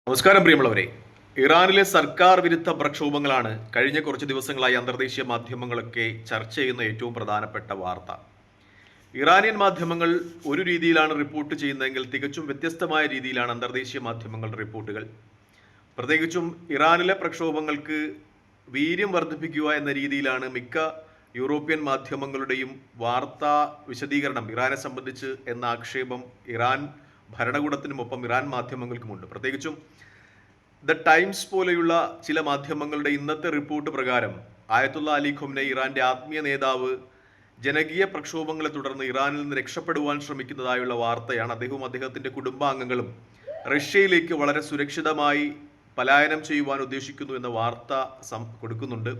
നമസ്കാരം പ്രിയമുള്ളവരെ. ഇറാനിലെ സർക്കാർ വിരുദ്ധ പ്രക്ഷോഭങ്ങളാണ് കഴിഞ്ഞ കുറച്ച് ദിവസങ്ങളായി അന്തർദേശീയ മാധ്യമങ്ങളൊക്കെ ചർച്ച ചെയ്യുന്ന ഏറ്റവും പ്രധാനപ്പെട്ട വാർത്ത. ഇറാനിയൻ മാധ്യമങ്ങൾ ഒരു രീതിയിലാണ് റിപ്പോർട്ട് ചെയ്യുന്നതെങ്കിൽ തികച്ചും വ്യത്യസ്തമായ രീതിയിലാണ് അന്തർദേശീയ മാധ്യമങ്ങളുടെ റിപ്പോർട്ടുകൾ. പ്രത്യേകിച്ചും ഇറാനിലെ പ്രക്ഷോഭങ്ങൾക്ക് വീര്യം വർദ്ധിപ്പിക്കുക എന്ന രീതിയിലാണ് മിക്ക യൂറോപ്യൻ മാധ്യമങ്ങളുടെയും വാർത്താ വിശദീകരണം ഇറാനെ സംബന്ധിച്ച് എന്ന ആക്ഷേപം ഇറാൻ ഭരണകൂടത്തിനുമൊപ്പം ഇറാൻ മാധ്യമങ്ങൾക്കുമുണ്ട്. പ്രത്യേകിച്ചും ദ ടൈംസ് പോലെയുള്ള ചില മാധ്യമങ്ങളുടെ ഇന്നത്തെ റിപ്പോർട്ട് പ്രകാരം ആയത്തുള്ള അലി ഖൊമൈനി, ഇറാന്റെ ആത്മീയ നേതാവ്, ജനകീയ പ്രക്ഷോഭങ്ങളെ തുടർന്ന് ഇറാനിൽ നിന്ന് രക്ഷപ്പെടുവാൻ ശ്രമിക്കുന്നതായുള്ള വാർത്തയാണ്. അദ്ദേഹവും അദ്ദേഹത്തിന്റെ കുടുംബാംഗങ്ങളും റഷ്യയിലേക്ക് വളരെ സുരക്ഷിതമായി പലായനം ചെയ്യുവാൻ ഉദ്ദേശിക്കുന്നു എന്ന വാർത്ത കൊടുക്കുന്നുണ്ട്.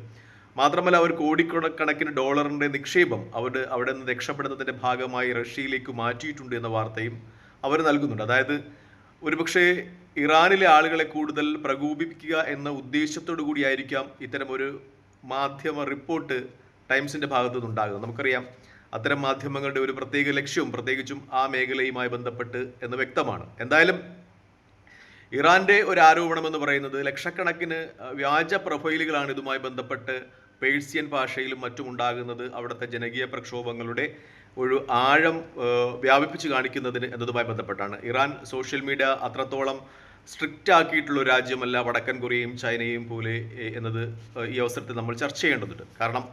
മാത്രമല്ല, അവർ കോടിക്കണക്കിന് ഡോളറിന്റെ നിക്ഷേപം അവിടെ നിന്ന് രക്ഷപ്പെടുന്നതിന്റെ ഭാഗമായി റഷ്യയിലേക്ക് മാറ്റിയിട്ടുണ്ട് എന്ന വാർത്തയും അവർ നൽകുന്നുണ്ട്. അതായത് ഒരുപക്ഷെ ഇറാനിലെ ആളുകളെ കൂടുതൽ പ്രകോപിപ്പിക്കുക എന്ന ഉദ്ദേശത്തോടു കൂടിയായിരിക്കാം ഇത്തരം ഒരു മാധ്യമ റിപ്പോർട്ട് ടൈംസിന്റെ ഭാഗത്തു നിന്നുണ്ടാകുന്നത്. നമുക്കറിയാം, അത്തരം മാധ്യമങ്ങളുടെ ഒരു പ്രത്യേക ലക്ഷ്യവും പ്രത്യേകിച്ചും ആ മേഖലയുമായി ബന്ധപ്പെട്ട് എന്ന് വ്യക്തമാണ്. എന്തായാലും ഇറാന്റെ ഒരു ആരോപണം എന്ന് പറയുന്നത് ലക്ഷക്കണക്കിന് വ്യാജ പ്രൊഫൈലുകളാണ് ഇതുമായി ബന്ധപ്പെട്ട് പേഴ്സ്യൻ ഭാഷയിലും മറ്റും ഉണ്ടാകുന്നത് അവിടുത്തെ ജനകീയ പ്രക്ഷോഭങ്ങളുടെ ഒരു ആഴം വ്യാപിപ്പിച്ച് കാണിക്കുന്നതിന് എന്നതുമായി ബന്ധപ്പെട്ടാണ്. ഇറാൻ സോഷ്യൽ മീഡിയ അത്രത്തോളം സ്ട്രിക്റ്റ് ആക്കിയിട്ടുള്ള ഒരു രാജ്യമല്ല വടക്കൻ കൊറിയയും ചൈനയും പോലെ എന്നത് ഈ അവസരത്തിൽ നമ്മൾ ചർച്ച ചെയ്യേണ്ടതുണ്ട്. കാരണം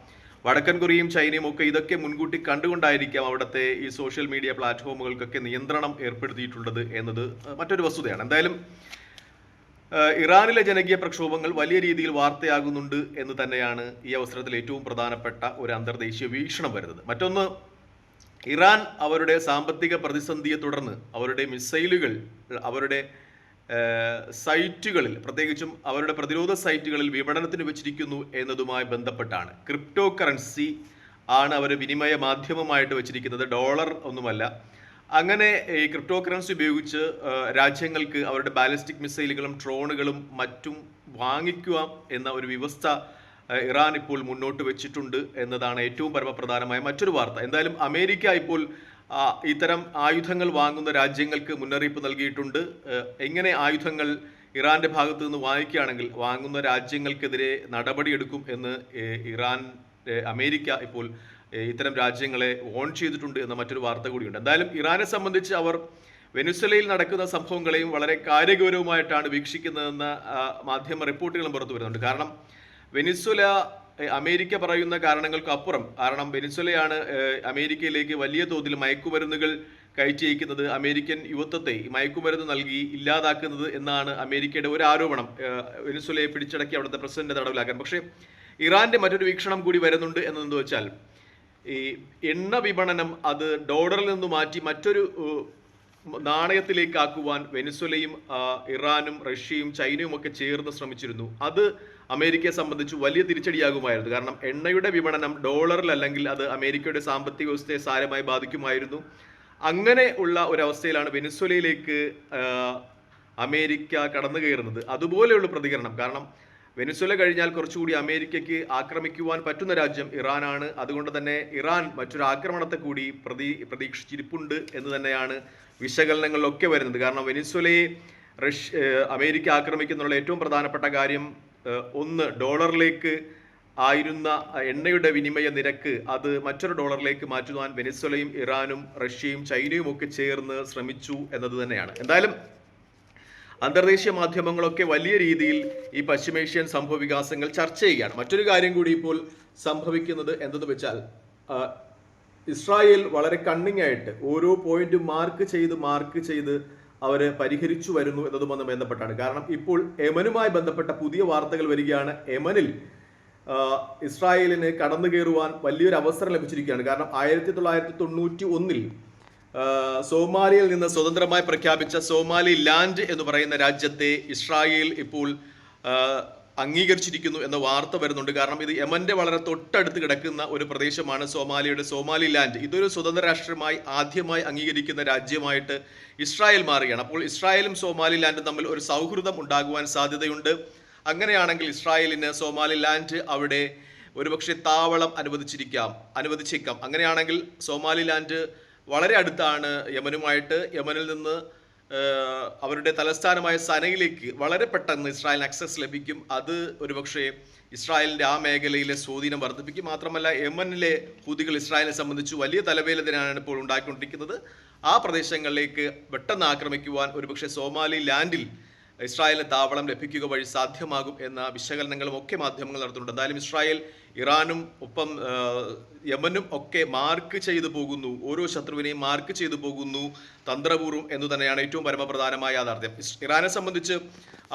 വടക്കൻ കൊറിയയും ചൈനയും ഒക്കെ ഇതൊക്കെ മുൻകൂട്ടി കണ്ടുകൊണ്ടായിരിക്കാം അവിടുത്തെ ഈ സോഷ്യൽ മീഡിയ പ്ലാറ്റ്ഫോമുകൾക്കൊക്കെ നിയന്ത്രണം ഏർപ്പെടുത്തിയിട്ടുള്ളത് എന്നത് മറ്റൊരു വസ്തുതയാണ്. എന്തായാലും ഇറാനിലെ ജനകീയ പ്രക്ഷോഭങ്ങൾ വലിയ രീതിയിൽ വാർത്തയാകുന്നുണ്ട് എന്ന് തന്നെയാണ് ഈ അവസരത്തിൽ ഏറ്റവും പ്രധാനപ്പെട്ട ഒരു അന്തർദേശീയ വീക്ഷണം വരുന്നത്. മറ്റൊന്ന്, ഇറാൻ അവരുടെ സാമ്പത്തിക പ്രതിസന്ധിയെ തുടർന്ന് അവരുടെ മിസൈലുകൾ അവരുടെ സൈറ്റുകളിൽ, പ്രത്യേകിച്ചും അവരുടെ പ്രതിരോധ സൈറ്റുകളിൽ വിപണനത്തിന് വെച്ചിരിക്കുന്നു എന്നതുമായി ബന്ധപ്പെട്ടാണ്. ക്രിപ്റ്റോ കറൻസി ആണ് അവർ വിനിമയ മാധ്യമമായിട്ട് വെച്ചിരിക്കുന്നത്, ഡോളർ ഒന്നുമല്ല. അങ്ങനെ ഈ ക്രിപ്റ്റോ കറൻസി ഉപയോഗിച്ച് രാജ്യങ്ങൾക്ക് അവരുടെ ബാലിസ്റ്റിക് മിസൈലുകളും ഡ്രോണുകളും മറ്റും വാങ്ങിക്കുക എന്ന ഒരു വ്യവസ്ഥ ഇറാൻ ഇപ്പോൾ മുന്നോട്ട് വെച്ചിട്ടുണ്ട് എന്നതാണ് ഏറ്റവും പരമപ്രധാനമായ മറ്റൊരു വാർത്ത. എന്തായാലും അമേരിക്ക ഇപ്പോൾ ഇത്തരം ആയുധങ്ങൾ വാങ്ങുന്ന രാജ്യങ്ങൾക്ക് മുന്നറിയിപ്പ് നൽകിയിട്ടുണ്ട്. എങ്ങനെ ആയുധങ്ങൾ ഇറാന്റെ ഭാഗത്തു നിന്ന് വാങ്ങിക്കുകയാണെങ്കിൽ വാങ്ങുന്ന രാജ്യങ്ങൾക്കെതിരെ നടപടിയെടുക്കും എന്ന് അമേരിക്ക ഇപ്പോൾ ഇത്തരം രാജ്യങ്ങളെ വോൺ ചെയ്തിട്ടുണ്ട് എന്ന മറ്റൊരു വാർത്ത കൂടിയുണ്ട്. എന്തായാലും ഇറാനെ സംബന്ധിച്ച് അവർ വെനിസ്വലയിൽ നടക്കുന്ന സംഭവങ്ങളെയും വളരെ കാര്യഗൗരവമായിട്ടാണ് വീക്ഷിക്കുന്നതെന്ന മാധ്യമ റിപ്പോർട്ടുകളും പുറത്തു വരുന്നുണ്ട്. കാരണം വെനിസ്വല അമേരിക്ക പറയുന്ന കാരണങ്ങൾക്കപ്പുറം, കാരണം വെനിസ്വലയാണ് അമേരിക്കയിലേക്ക് വലിയ തോതിൽ മയക്കുമരുന്നുകൾ കയറ്റി അയക്കുന്നത്, അമേരിക്കൻ യുവത്വത്തെ മയക്കുമരുന്ന് നൽകി ഇല്ലാതാക്കുന്നത് എന്നാണ് അമേരിക്കയുടെ ഒരു ആരോപണം. വെനിസ്വലയെ പിടിച്ചടക്കി അവിടുത്തെ പ്രസിഡന്റിനെ തടവിലാക്കാൻ. പക്ഷേ ഇറാന്റെ മറ്റൊരു വീക്ഷണം കൂടി വരുന്നുണ്ട് എന്നെന്ത് വെച്ചാൽ, ഈ എണ്ണ വിപണനം അത് ഡോളറിൽ നിന്ന് മാറ്റി മറ്റൊരു നാണയത്തിലേക്ക് ആക്കുവാൻ വെനിസ്വലയും ഇറാനും റഷ്യയും ചൈനയും ഒക്കെ ചേർന്ന് ശ്രമിച്ചിരുന്നു. അത് അമേരിക്കയെ സംബന്ധിച്ച് വലിയ തിരിച്ചടിയാകുമായിരുന്നു. കാരണം എണ്ണയുടെ വിപണനം ഡോളറിൽ അല്ലെങ്കിൽ അത് അമേരിക്കയുടെ സാമ്പത്തിക വ്യവസ്ഥയെ സാരമായി ബാധിക്കുമായിരുന്നു. അങ്ങനെ ഉള്ള ഒരവസ്ഥയിലാണ് വെനിസ്വലയിലേക്ക് അമേരിക്ക കടന്നു കയറുന്നത്. അതുപോലെയുള്ള പ്രതികരണം, കാരണം വെനിസ്വല കഴിഞ്ഞാൽ കുറച്ചുകൂടി അമേരിക്കയ്ക്ക് ആക്രമിക്കുവാൻ പറ്റുന്ന രാജ്യം ഇറാനാണ്. അതുകൊണ്ട് തന്നെ ഇറാൻ മറ്റൊരു ആക്രമണത്തെ കൂടി പ്രതീക്ഷിച്ചിരിപ്പുണ്ട് എന്ന് തന്നെയാണ് വിശകലനങ്ങളിലൊക്കെ വരുന്നത്. കാരണം വെനിസ്വലയെ അമേരിക്ക ആക്രമിക്കുന്നുള്ള ഏറ്റവും പ്രധാനപ്പെട്ട കാര്യം, ഒന്ന്, ഡോളറിലേക്ക് ആയിരുന്ന എണ്ണയുടെ വിനിമയ നിരക്ക് അത് മറ്റൊരു ഡോളറിലേക്ക് മാറ്റുവാൻ വെനിസ്വലയും ഇറാനും റഷ്യയും ചൈനയും ഒക്കെ ചേർന്ന് ശ്രമിച്ചു എന്നത് തന്നെയാണ്. എന്തായാലും അന്തർദേശീയ മാധ്യമങ്ങളൊക്കെ വലിയ രീതിയിൽ ഈ പശ്ചിമേഷ്യൻ സംഭവ വികാസങ്ങൾ ചർച്ച ചെയ്യുകയാണ്. മറ്റൊരു കാര്യം കൂടി ഇപ്പോൾ സംഭവിക്കുന്നത് എന്തെന്ന് വെച്ചാൽ, ഇസ്രായേൽ വളരെ കണ്ണിങ് ആയിട്ട് ഓരോ പോയിന്റും മാർക്ക് ചെയ്ത് അവർ പരിഹരിച്ചു വരുന്നു എന്നതുമായി ബന്ധപ്പെട്ടാണ്. കാരണം ഇപ്പോൾ യമനുമായി ബന്ധപ്പെട്ട പുതിയ വാർത്തകൾ വരികയാണ്. യമനിൽ ഇസ്രായേലിന് കടന്നു കയറുവാൻ വലിയൊരു അവസരം ലഭിച്ചിരിക്കുകയാണ്. കാരണം 1991 സോമാലിയയിൽ നിന്ന് സ്വതന്ത്രമായി പ്രഖ്യാപിച്ച സോമാലി ലാൻഡ് എന്ന് പറയുന്ന രാജ്യത്തെ ഇസ്രായേൽ ഇപ്പോൾ അംഗീകരിച്ചിരിക്കുന്നു എന്ന വാർത്ത വരുന്നുണ്ട്. കാരണം ഇത് യമന്റെ വളരെ തൊട്ടടുത്ത് കിടക്കുന്ന ഒരു പ്രദേശമാണ് സോമാലിയുടെ സോമാലി ലാൻഡ്. ഇതൊരു സ്വതന്ത്ര രാഷ്ട്രമായി ആദ്യമായി അംഗീകരിക്കുന്ന രാജ്യമായിട്ട് ഇസ്രായേൽ മാറുകയാണ്. അപ്പോൾ ഇസ്രായേലും സോമാലി ലാൻഡും തമ്മിൽ ഒരു സൗഹൃദം ഉണ്ടാകുവാൻ സാധ്യതയുണ്ട്. അങ്ങനെയാണെങ്കിൽ ഇസ്രായേലിന് സോമാലി ലാൻഡ് അവിടെ ഒരുപക്ഷെ താവളം അനുവദിച്ചേക്കാം. അങ്ങനെയാണെങ്കിൽ സോമാലി ലാൻഡ് വളരെ അടുത്താണ് യമനുമായിട്ട്. യമനിൽ നിന്ന് അവരുടെ തലസ്ഥാനമായ സനയിലേക്ക് വളരെ പെട്ടെന്ന് ഇസ്രായേലിന് ആക്സസ് ലഭിക്കും. അത് ഒരുപക്ഷെ ഇസ്രായേലിൻ്റെ ആ മേഖലയിലെ സ്വാധീനം വർദ്ധിപ്പിക്കും. മാത്രമല്ല യമനിലെ ഹൂതികൾ ഇസ്രായേലിനെ സംബന്ധിച്ച് വലിയ തലവേദനയാണ് ഇപ്പോൾ ഉണ്ടാക്കിക്കൊണ്ടിരിക്കുന്നത്. ആ പ്രദേശങ്ങളിലേക്ക് പെട്ടെന്ന് ആക്രമിക്കുവാൻ ഒരുപക്ഷെ സോമാലി ലാൻഡിൽ ഇസ്രായേലിന് താവളം ലഭിക്കുക വഴി സാധ്യമാകും എന്ന വിശകലനങ്ങളും ഒക്കെ മാധ്യമങ്ങൾ നടത്തുന്നുണ്ട്. എന്തായാലും ഇസ്രായേൽ ഇറാനും ഒപ്പം യമനും ഒക്കെ മാർക്ക് ചെയ്തു പോകുന്നു, ഓരോ ശത്രുവിനെയും മാർക്ക് ചെയ്തു പോകുന്നു തന്ത്രപൂർവ്വം എന്ന് തന്നെയാണ് ഏറ്റവും പരമപ്രധാനമായ യാഥാർത്ഥ്യം. ഇറാനെ സംബന്ധിച്ച്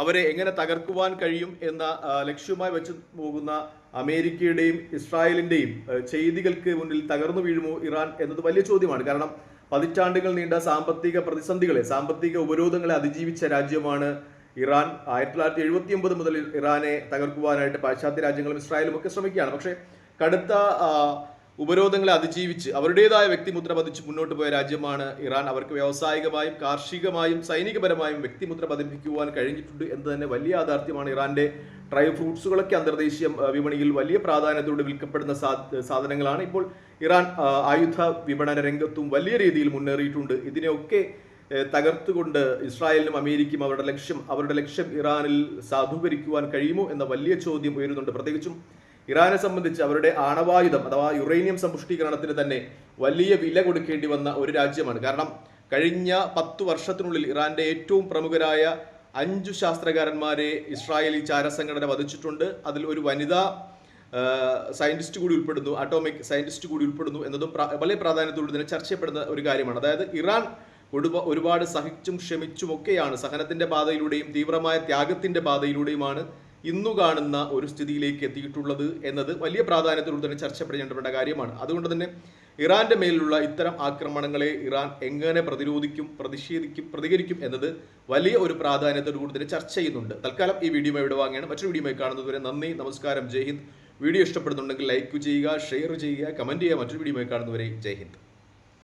അവരെ എങ്ങനെ തകർക്കുവാൻ കഴിയും എന്ന ലക്ഷ്യവുമായി വെച്ച് പോകുന്ന അമേരിക്കയുടെയും ഇസ്രായേലിൻ്റെയും ചെയ്തികൾക്ക് മുന്നിൽ തകർന്നു വീഴുമോ ഇറാൻ എന്നത് വലിയ ചോദ്യമാണ്. കാരണം പതിറ്റാണ്ടുകൾ നീണ്ട സാമ്പത്തിക പ്രതിസന്ധികളെ, സാമ്പത്തിക ഉപരോധങ്ങളെ അതിജീവിച്ച രാജ്യമാണ് ഇറാൻ. 1979 മുതൽ ഇറാനെ തകർക്കുവാനായിട്ട് പാശ്ചാത്യ രാജ്യങ്ങളും ഇസ്രായേലും ഒക്കെ ശ്രമിക്കുകയാണ്. പക്ഷേ കടുത്ത ഉപരോധങ്ങളെ അതിജീവിച്ച് അവരുടേതായ വ്യക്തിമുദ്ര പതിച്ച് മുന്നോട്ട് പോയ രാജ്യമാണ് ഇറാൻ. അവർക്ക് വ്യാവസായികമായും കാർഷികമായും സൈനികപരമായും വ്യക്തിമുദ്ര പതിപ്പിക്കുവാൻ കഴിഞ്ഞിട്ടുണ്ട് എന്ന് തന്നെ വലിയ യാഥാർത്ഥ്യമാണ്. ഇറാന്റെ ഡ്രൈ ഫ്രൂട്ട്സുകളൊക്കെ അന്തർദേശീയ വിപണിയിൽ വലിയ പ്രാധാന്യത്തോടെ വിൽക്കപ്പെടുന്ന സാധനങ്ങളാണ്. ഇപ്പോൾ ഇറാൻ ആയുധ വിപണന രംഗത്തും വലിയ രീതിയിൽ മുന്നേറിയിട്ടുണ്ട്. ഇതിനെയൊക്കെ തകർത്തുകൊണ്ട് ഇസ്രായേലിനും അമേരിക്കയും അവരുടെ ലക്ഷ്യം ഇറാനിൽ സാധൂകരിക്കുവാൻ കഴിയുമോ എന്ന വലിയ ചോദ്യം ഉയരുന്നുണ്ട്. പ്രത്യേകിച്ചും ഇറാനെ സംബന്ധിച്ച് അവരുടെ ആണവായുധം അഥവാ യുറേനിയം സമ്പുഷ്ടീകരണത്തിന് തന്നെ വലിയ വില കൊടുക്കേണ്ടി വന്ന ഒരു രാജ്യമാണ്. കാരണം കഴിഞ്ഞ 10 വർഷത്തിനുള്ളിൽ ഇറാന്റെ ഏറ്റവും പ്രമുഖരായ 5 ശാസ്ത്രകാരന്മാരെ ഇസ്രായേലി ചാരസംഘടന വധിച്ചിട്ടുണ്ട്. അതിൽ ഒരു വനിതാ സയന്റിസ്റ്റ് കൂടി ഉൾപ്പെടുന്നു, അറ്റോമിക് സയന്റിസ്റ്റ് കൂടി ഉൾപ്പെടുന്നു എന്നതും വളരെ പ്രാധാന്യത്തോടെ തന്നെ ചർച്ച ചെയ്യപ്പെടുന്ന ഒരു കാര്യമാണ്. അതായത് ഇറാൻ ഒരുപാട് സഹിച്ചും ക്ഷമിച്ചും ഒക്കെയാണ്, സഹനത്തിന്റെ പാതയിലൂടെയും തീവ്രമായ ത്യാഗത്തിന്റെ പാതയിലൂടെയുമാണ് ഇന്നു കാണുന്ന ഒരു സ്ഥിതിയിലേക്ക് എത്തിയിട്ടുള്ളത് എന്നത് വലിയ പ്രാധാന്യത്തോടെ തന്നെ ചർച്ച ചെയ്യപ്പെടേണ്ട കാര്യമാണ്. അതുകൊണ്ട് തന്നെ ഇറാന്റെ മേലുള്ള ഇത്തരം ആക്രമണങ്ങളെ ഇറാൻ എങ്ങനെ പ്രതികരിക്കും എന്നത് വലിയ ഒരു പ്രാധാന്യത്തോടു കൂടി തന്നെ ചർച്ച ചെയ്യുന്നുണ്ട്. തൽക്കാലം ഈ വീഡിയോ ഇവിടെ വാങ്ങിയാണ്. മറ്റൊരു വീഡിയോ കാണുന്നതുവരെ നന്ദി, നമസ്കാരം, ജയ് ഹിന്ദ്. വീഡിയോ ഇഷ്ടപ്പെടുന്നുണ്ടെങ്കിൽ ലൈക്ക് ചെയ്യുക, ഷെയർ ചെയ്യുക, കമന്റ് ചെയ്യുക. മറ്റൊരു വീഡിയോ കാണുന്നവരെ ജയ് ഹിന്ദ്.